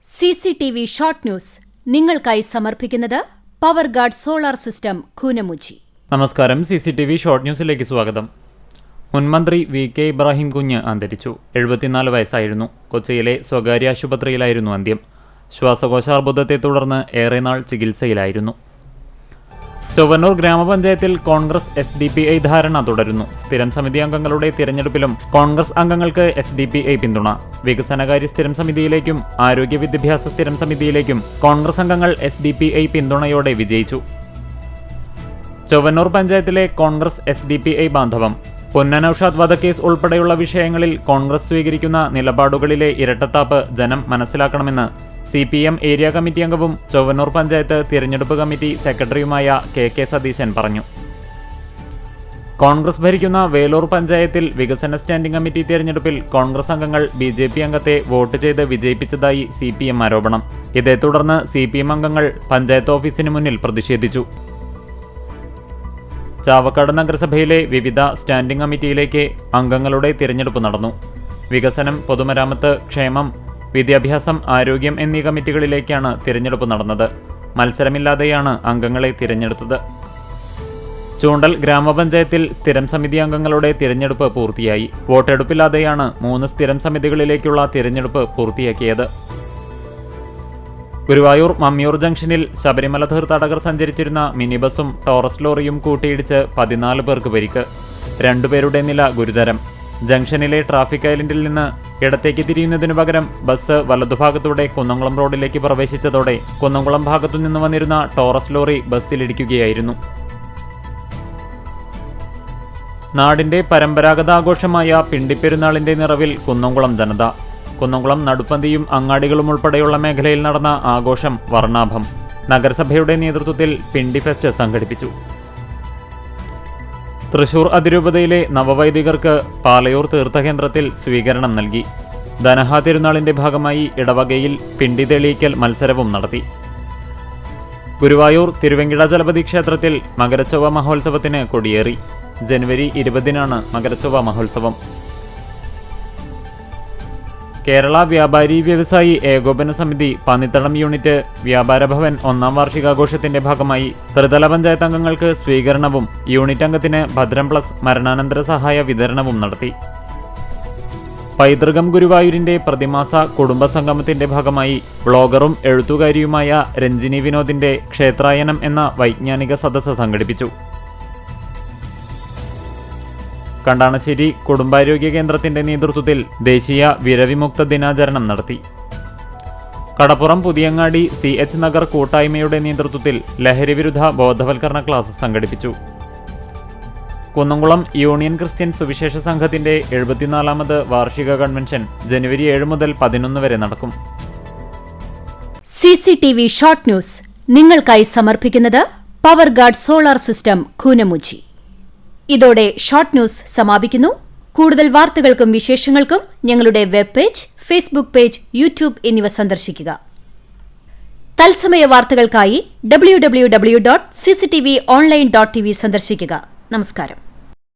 CCTV short news നിങ്ങൾക്കായി സമർപ്പിക്കുന്നത് power guard solar system Koonamuchi. നമസ്കാരം. CCTV ഷോർട്ട് ന്യൂസിലേക്ക് സ്വാഗതം. മുൻമന്ത്രി VK ഇബ്രാഹിം കുഞ്ഞ് അന്തരിച്ചു. 74 വയസ്സായിരുന്നു. കൊച്ചിയിലെ സ്വകാര്യ ആശുപത്രിയിലായിരുന്നു അന്ത്യം. ശ്വാസകോശാർബുദത്തെ തുടർന്ന് ഏറെ നാൾ ചികിത്സയിലായിരുന്നു. ചൊവ്വന്നൂർ ഗ്രാമപഞ്ചായത്തിൽ കോൺഗ്രസ് SDPI ധാരണ തുടരുന്നു. സ്ഥിരം സമിതി അംഗങ്ങളുടെ തിരഞ്ഞെടുപ്പിലും കോൺഗ്രസ് അംഗങ്ങൾക്ക് SDPI പിന്തുണ. വികസനകാര്യ സ്ഥിരം സമിതിയിലേക്കും ആരോഗ്യ വിദ്യാഭ്യാസ സ്ഥിരം സമിതിയിലേക്കും കോൺഗ്രസ് അംഗങ്ങൾ SDPI പിന്തുണയോടെ വിജയിച്ചു. ചൊവ്വന്നൂർ പഞ്ചായത്തിലെ കോൺഗ്രസ് SDPI ബാന്ധവം. പൊന്നനൌഷാദ് വധക്കേസ് ഉൾപ്പെടെയുള്ള വിഷയങ്ങളിൽ കോൺഗ്രസ് സ്വീകരിക്കുന്ന നിലപാടുകളിലെ ഇരട്ടത്താപ്പ് ജനം മനസ്സിലാക്കണമെന്ന് CPM ഏരിയ കമ്മിറ്റി അംഗവും ചൊവ്വന്നൂർ പഞ്ചായത്ത് തിരഞ്ഞെടുപ്പ് കമ്മിറ്റി സെക്രട്ടറിയുമായ KK സതീശൻ പറഞ്ഞു. കോൺഗ്രസ് ഭരിക്കുന്ന വേലൂർ പഞ്ചായത്തിൽ വികസന സ്റ്റാൻഡിംഗ് കമ്മിറ്റി തിരഞ്ഞെടുപ്പിൽ കോൺഗ്രസ് അംഗങ്ങൾ BJP അംഗത്തെ വോട്ട് ചെയ്ത് വിജയിപ്പിച്ചതായി CPM ആരോപണം. ഇതേ തുടർന്ന് CPM അംഗങ്ങൾ പഞ്ചായത്ത് ഓഫീസിന് മുന്നിൽ പ്രതിഷേധിച്ചു. ചാവക്കാട് നഗരസഭയിലെ വിവിധ സ്റ്റാൻഡിംഗ് കമ്മിറ്റിയിലേക്ക് അംഗങ്ങളുടെ തിരഞ്ഞെടുപ്പ് നടന്നു. വികസനം, പൊതുമരാമത്ത്, ക്ഷേമം, വിദ്യാഭ്യാസം, ആരോഗ്യം എന്നീ കമ്മിറ്റികളിലേക്കാണ് തിരഞ്ഞെടുപ്പ് നടന്നത്. മത്സരമില്ലാതെയാണ് അംഗങ്ങളെ തിരഞ്ഞെടുത്തത്. ചൂണ്ടൽ ഗ്രാമപഞ്ചായത്തിൽ സ്ഥിരം സമിതി അംഗങ്ങളുടെ തിരഞ്ഞെടുപ്പ് പൂർത്തിയായി. വോട്ടെടുപ്പില്ലാതെയാണ് 3 സ്ഥിരം സമിതികളിലേക്കുള്ള തിരഞ്ഞെടുപ്പ് പൂർത്തിയാക്കിയത്. ഗുരുവായൂർ മമ്മിയൂർ ജംഗ്ഷനിൽ ശബരിമല തീർത്ഥാടകർ സഞ്ചരിച്ചിരുന്ന മിനി ബസും ടോറസ് ലോറിയും കൂട്ടിയിടിച്ച് 14 പേർക്ക് പരിക്ക്. 2 പേരുടെ നില ഗുരുതരം. ജംഗ്ഷനിലെ ട്രാഫിക് ഐലൻഡിൽ നിന്ന് ഇടത്തേക്ക് തിരിയുന്നതിനു പകരം ബസ് വലതുഭാഗത്തൂടെ കുന്നംകുളം റോഡിലേക്ക് പ്രവേശിച്ചതോടെ കുന്നംകുളം ഭാഗത്തു നിന്ന് വന്നിരുന്ന ടോറസ് ലോറി ബസ്സിലിടിക്കുകയായിരുന്നു. നാടിന്റെ പരമ്പരാഗത ആഘോഷമായ പിണ്ടിപ്പെരുന്നാളിന്റെ നിറവിൽ കുന്നംകുളം ജനത. കുന്നംകുളം നടുപ്പന്തിയും അങ്ങാടികളും ഉൾപ്പെടെയുള്ള മേഖലയിൽ നടന്ന ആഘോഷം വർണ്ണാഭം. നഗരസഭയുടെ നേതൃത്വത്തിൽ പിണ്ടി ഫെസ്റ്റ് സംഘടിപ്പിച്ചു. തൃശൂർ അതിരൂപതയിലെ നവവൈദികർക്ക് പാലയൂർ തീർത്ഥകേന്ദ്രത്തിൽ സ്വീകരണം നൽകി. ധനഹാ തിരുനാളിന്റെ ഭാഗമായി ഇടവകയിൽ പിണ്ടി തെളിയിക്കൽ മത്സരവും നടത്തി. ഗുരുവായൂർ തിരുവെങ്കിട ജലപതി ക്ഷേത്രത്തിൽ മകരച്ചൊവ്വ മഹോത്സവത്തിന് കൊടിയേറി. ജനുവരി 20-നാണ് മകരച്ചൊവ്വ മഹോത്സവം. കേരള വ്യാപാരി വ്യവസായി ഏകോപന സമിതി പന്നിത്തടം യൂണിറ്റ് വ്യാപാര ഭവൻ 1ാം വാർഷികാഘോഷത്തിന്റെ ഭാഗമായി ത്രിതല പഞ്ചായത്ത് അംഗങ്ങൾക്ക് സ്വീകരണവും യൂണിറ്റ് അംഗത്തിന് ഭദ്രം പ്ലസ് മരണാനന്തര സഹായ വിതരണവും നടത്തി. പൈതൃകം ഗുരുവായൂരിന്റെ പ്രതിമാസ കുടുംബ സംഗമത്തിന്റെ ഭാഗമായി ബ്ലോഗറും എഴുത്തുകാരിയുമായ രഞ്ജിനി വിനോദിന്റെ ക്ഷേത്രായനം എന്ന വൈജ്ഞാനിക സദസ്സ് സംഘടിപ്പിച്ചു. കണ്ടാണശ്ശേരി കുടുംബാരോഗ്യ കേന്ദ്രത്തിന്റെ നേതൃത്വത്തിൽ ദേശീയ വിരവിമുക്ത ദിനാചരണം നടത്തി. കടപ്പുറം പുതിയങ്ങാടി CH നഗർ കൂട്ടായ്മയുടെ നേതൃത്വത്തിൽ ലഹരിവിരുദ്ധ ബോധവൽക്കരണ ക്ലാസ് സംഘടിപ്പിച്ചു. കുന്നംകുളം യൂണിയൻ ക്രിസ്ത്യൻ സുവിശേഷ സംഘത്തിന്റെ 74ാമത് വാർഷിക കൺവെൻഷൻ ജനുവരി 7 മുതൽ 11 വരെ നടക്കും. CCTV ഷോർട്ട് ന്യൂസ് നിങ്ങൾക്കായി സമർപ്പിക്കുന്നത് power guard solar system Koonamuchi. ഇതോടെ ഷോർട്ട് ന്യൂസ് സമാപിക്കുന്നു. കൂടുതൽ വാർത്തകൾക്കും വിശേഷങ്ങൾക്കും ഞങ്ങളുടെ web page, Facebook page, YouTube എന്നിവ സന്ദർശിക്കുക. തത്സമയ വാർത്തകൾക്കായി www.cctv online.tv സന്ദർശിക്കുക. നമസ്കാരം.